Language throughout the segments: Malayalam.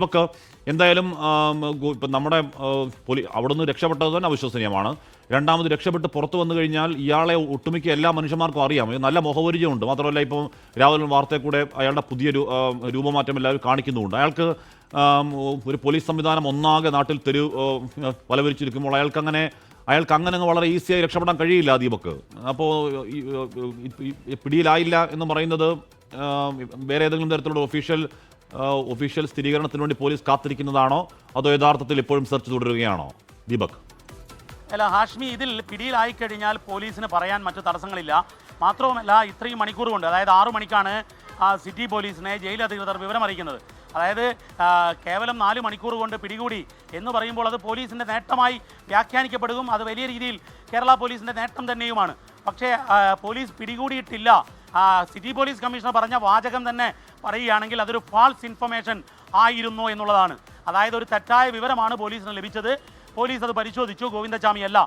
നമുക്ക് എന്തായാലും ഇപ്പം നമ്മുടെ അവിടെ നിന്ന് രക്ഷപ്പെട്ടത് തന്നെ അവിശ്വസനീയമാണ്. രണ്ടാമത് രക്ഷപ്പെട്ട് പുറത്തു വന്നു കഴിഞ്ഞാൽ ഇയാളെ ഒട്ടുമിക്ക എല്ലാ മനുഷ്യന്മാർക്കും അറിയാം, നല്ല മുഖപരിചയമുണ്ട്. മാത്രമല്ല ഇപ്പം രാവിലെ വാർത്തയിൽ കൂടെ അയാളുടെ പുതിയ രൂപമാറ്റം എല്ലാവരും കാണിക്കുന്നുമുണ്ട്. അയാൾക്ക് ഒരു പോലീസ് സംവിധാനം ഒന്നാകെ നാട്ടിൽ വലവരിച്ചിരിക്കുമ്പോൾ അയാൾക്ക് അങ്ങനെ വളരെ ഈസിയായി രക്ഷപ്പെടാൻ കഴിയില്ല ദീപക്. അപ്പോൾ പിടിയിലായില്ല എന്ന് പറയുന്നത് വേറെ ഏതെങ്കിലും തരത്തിലുള്ള ഒഫീഷ്യൽ സ്ഥിരീകരണത്തിന് വേണ്ടി പോലീസ് കാത്തിരിക്കുന്നതാണോ, അതോ യഥാർത്ഥത്തിൽ ഇപ്പോഴും സെർച്ച് തുടരുകയാണോ ദീപക്? അല്ല ഹാഷ്മി, ഇതിൽ പിടിയിലായി കഴിഞ്ഞാൽ പോലീസിന് പറയാൻ മറ്റു തടസ്സങ്ങളില്ല. മാത്രവുമല്ല ഇത്രയും മണിക്കൂർ കൊണ്ട്, അതായത് 6 മണിക്കാണ് സിറ്റി പോലീസിനെ ജയിൽ അധികൃതർ വിവരമറിയിക്കുന്നത്. അതായത് കേവലം 4 മണിക്കൂർ കൊണ്ട് പിടികൂടി എന്ന് പറയുമ്പോൾ അത് പോലീസിൻ്റെ നേട്ടമായി വ്യാഖ്യാനിക്കപ്പെടുകയും അത് വലിയ രീതിയിൽ കേരള പോലീസിൻ്റെ നേട്ടം തന്നെയുമാണ്. പക്ഷേ പോലീസ് പിടികൂടിയിട്ടില്ല. സിറ്റി പോലീസ് കമ്മീഷണർ പറഞ്ഞ വാചകം തന്നെ പറയുകയാണെങ്കിൽ അതൊരു ഫാൾസ് ഇൻഫർമേഷൻ ആയിരുന്നു എന്നുള്ളതാണ്. അതായത് ഒരു തെറ്റായ വിവരമാണ് പോലീസിന് ലഭിച്ചത്, പോലീസ് അത് പരിശോധിച്ചു, ഗോവിന്ദചാമി അല്ല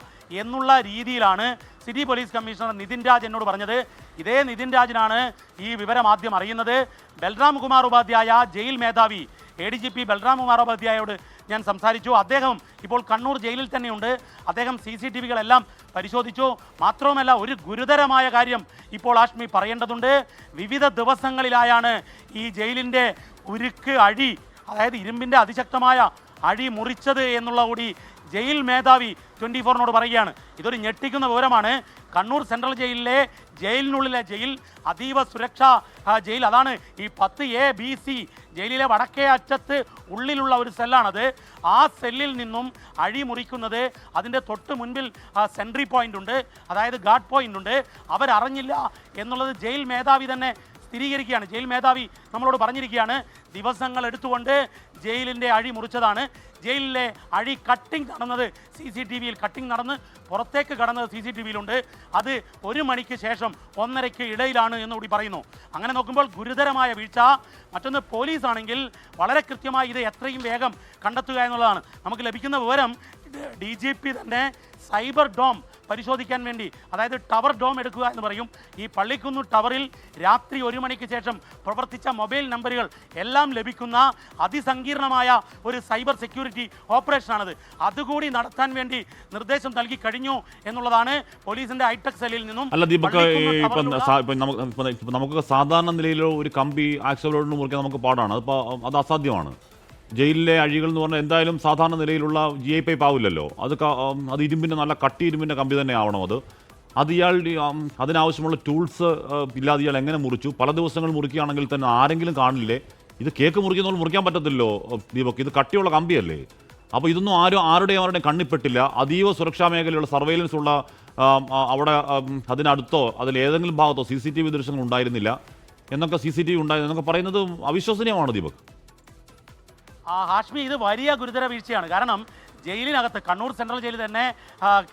എന്നുള്ള രീതിയിലാണ് city police commissioner Nithin Raj എന്നോട് പറഞ്ഞത്. ഇതേ നിതിൻ രാജിനാണ് ഈ വിവരം ആദ്യം അറിയുന്നത്. ബൽറാം കുമാർ ഉപാധ്യായ ജയിൽ മേധാവി ADGP ബൽറാം കുമാർ ഉപാധ്യായോട് ഞാൻ സംസാരിച്ചു. അദ്ദേഹം ഇപ്പോൾ കണ്ണൂർ ജയിലിൽ തന്നെയുണ്ട്. അദ്ദേഹം CCTVകളെല്ലാം പരിശോധിച്ചു. മാത്രവുമല്ല ഒരു ഗുരുതരമായ കാര്യം ഇപ്പോൾ ഹാഷ്മി പറയേണ്ടതുണ്ട്. വിവിധ ദിവസങ്ങളിലായാണ് ഈ ജയിലിൻ്റെ ഉരുക്ക് അഴി, അതായത് ഇരുമ്പിൻ്റെ അതിശക്തമായ അഴി മുറിച്ചത് എന്നുള്ള കൂടി ജയിൽ മേധാവി 24നോട് പറയുകയാണ്. ഇതൊരു ഞെട്ടിക്കുന്ന വിവരമാണ്. കണ്ണൂർ സെൻട്രൽ ജയിലിനുള്ളിലെ ജയിൽ അതീവ സുരക്ഷാ ജയിൽ. അതാണ് ഈ 10A BC ജയിലിലെ വടക്കേ അറ്റത്ത് ഉള്ളിലുള്ള ഒരു സെല്ലാണത്. ആ സെല്ലിൽ നിന്നും അഴി മുറിക്കുന്നത് അതിൻ്റെ തൊട്ട് മുൻപിൽ സെൻട്രി പോയിൻ്റ് ഉണ്ട്, അതായത് ഗാർഡ് പോയിൻ്റ് ഉണ്ട്. അവരറിഞ്ഞില്ല എന്നുള്ളത് ജയിൽ മേധാവി തന്നെ സ്ഥിരീകരിക്കുകയാണ്. ജയിൽ മേധാവി നമ്മളോട് പറഞ്ഞിരിക്കുകയാണ്, ദിവസങ്ങൾ എടുത്തുകൊണ്ട് ജയിലിൻ്റെ അഴി മുറിച്ചതാണ്. ജയിലിലെ അഴി കട്ടിങ് നടന്നത് CCTVയിൽ കട്ടിങ് നടന്ന് പുറത്തേക്ക് കടന്നത് CCTVയിലുണ്ട്. അത് 1 മണിക്ക് ശേഷം 1:30 ഇടയിലാണ് എന്നുകൂടി പറയുന്നു. അങ്ങനെ നോക്കുമ്പോൾ ഗുരുതരമായ വീഴ്ച. മറ്റൊന്ന് പോലീസാണെങ്കിൽ വളരെ കൃത്യമായി ഇത് എത്രയും വേഗം കണ്ടെത്തുക എന്നുള്ളതാണ്. നമുക്ക് ലഭിക്കുന്ന വിവരം DGP തന്നെ സൈബർ ഡോം പരിശോധിക്കാൻ വേണ്ടി, അതായത് ടവർ ഡോം എടുക്കുക എന്ന് പറയും. ഈ പള്ളിക്കുന്ന് ടവറിൽ രാത്രി 1 മണിക്ക് ശേഷം പ്രവർത്തിച്ച മൊബൈൽ നമ്പറുകൾ എല്ലാം ലഭിക്കുന്ന അതിസങ്കീർണമായ ഒരു സൈബർ സെക്യൂരിറ്റി ഓപ്പറേഷനാണത്. അതുകൂടി നടത്താൻ വേണ്ടി നിർദ്ദേശം നൽകി കഴിഞ്ഞു എന്നുള്ളതാണ് പോലീസിന്റെ ഹൈടെക് സെല്ലിൽ നിന്നും. അല്ല ദീപക്, നമുക്ക് സാധാരണ നിലയിലോ ഒരു കമ്പി ആക്സിലോട്ട് മുറിക്കാൻ നമുക്ക് പാടാണ്, അത് അസാധ്യമാണ്. ജയിലിലെ അഴികൾ എന്ന് പറഞ്ഞാൽ എന്തായാലും സാധാരണ നിലയിലുള്ള GI പൈപ്പ് ആവില്ലല്ലോ. അത് ഇരുമ്പിൻ്റെ നല്ല കട്ടി ഇരുമ്പിൻ്റെ കമ്പി തന്നെ ആവണം. അത് ഇയാൾ അതിനാവശ്യമുള്ള ടൂൾസ് ഇല്ലാതെ ഇയാൾ എങ്ങനെ മുറിച്ചു? പല ദിവസങ്ങൾ മുറിക്കുകയാണെങ്കിൽ തന്നെ ആരെങ്കിലും കാണില്ലേ? ഇത് കേക്ക് മുറിക്കുന്നവർ മുറിക്കാൻ പറ്റത്തില്ലോ ദീപക്, ഇത് കട്ടിയുള്ള കമ്പിയല്ലേ. അപ്പോൾ ഇതൊന്നും ആരുടെയും കണ്ണിപ്പെട്ടില്ല. അതീവ സുരക്ഷാ മേഖലയുള്ള സർവൈലൻസ് ഉള്ള അവിടെ അതിനടുത്തോ അതിലേതെങ്കിലും ഭാഗത്തോ CCTV ദൃശ്യങ്ങൾ ഉണ്ടായിരുന്നില്ല എന്നൊക്കെ ഉണ്ടായിരുന്നൊക്കെ പറയുന്നത് അവിശ്വസനീയമാണ് ദീപക്. ഹാഷ്മി, ഇത് വലിയ ഗുരുതര വീഴ്ചയാണ്. കാരണം ജയിലിനകത്ത് കണ്ണൂർ സെൻട്രൽ ജയിൽ തന്നെ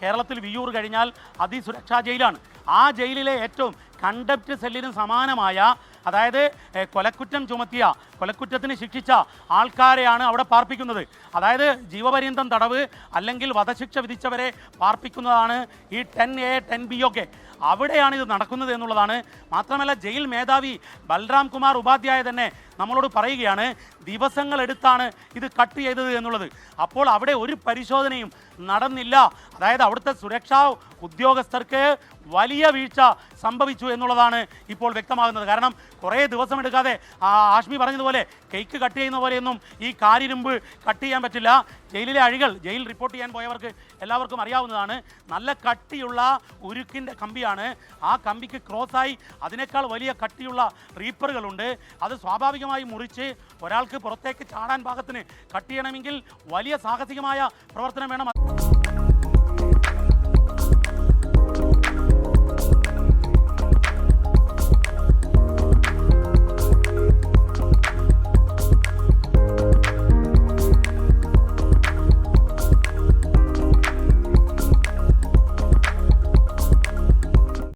കേരളത്തിൽ വിയ്യൂർ കഴിഞ്ഞാൽ അതിസുരക്ഷാ ജയിലാണ്. ആ ജയിലിലെ ഏറ്റവും കണ്ടപ്റ്റ് സെല്ലിന് സമാനമായ, അതായത് കൊലക്കുറ്റം ചുമത്തിയ, കൊലക്കുറ്റത്തിന് ശിക്ഷിച്ച ആൾക്കാരെയാണ് അവിടെ പാർപ്പിക്കുന്നത്. അതായത് ജീവപര്യന്തം തടവ് അല്ലെങ്കിൽ വധശിക്ഷ വിധിച്ചവരെ പാർപ്പിക്കുന്നതാണ് ഈ 10A 10B ഒക്കെ. അവിടെയാണ് ഇത് നടക്കുന്നത് എന്നുള്ളതാണ്. മാത്രമല്ല ജയിൽ മേധാവി ബൽറാം കുമാർ ഉപാധ്യായ തന്നെ നമ്മളോട് പറയുകയാണ് ദിവസങ്ങളെടുത്താണ് ഇത് കട്ട് ചെയ്തത് എന്നുള്ളത്. അപ്പോൾ അവിടെ ഒരു പരിശോധനയും നടന്നില്ല. അതായത് അവിടുത്തെ സുരക്ഷാ ഉദ്യോഗസ്ഥർക്ക് വലിയ വീഴ്ച സംഭവിച്ചു എന്നുള്ളതാണ് ഇപ്പോൾ വ്യക്തമാകുന്നത്. കാരണം കുറേ ദിവസം എടുക്കാതെ ഹാഷ്മി പറഞ്ഞതുപോലെ കേക്ക് കട്ട് ചെയ്യുന്ന പോലെയൊന്നും ഈ കാരിരുമ്പ് കട്ട് ചെയ്യാൻ പറ്റില്ല. ജയിലിലെ അഴികൾ, ജയിൽ റിപ്പോർട്ട് ചെയ്യാൻ പോയവർക്ക് എല്ലാവർക്കും അറിയാവുന്നതാണ്, നല്ല കട്ടിയുള്ള ഉരുക്കിൻ്റെ കമ്പിയാണ്. ആ കമ്പിക്ക് ക്രോസായി അതിനേക്കാൾ വലിയ കട്ടിയുള്ള റീപ്പറുകളുണ്ട്. അത് സ്വാഭാവികമായി മുറിച്ച് ഒരാൾക്ക് പുറത്തേക്ക് ചാടാൻ പാകത്തിന് കട്ട് ചെയ്യണമെങ്കിൽ വലിയ സാഹസികമായ പ്രവർത്തനം വേണം.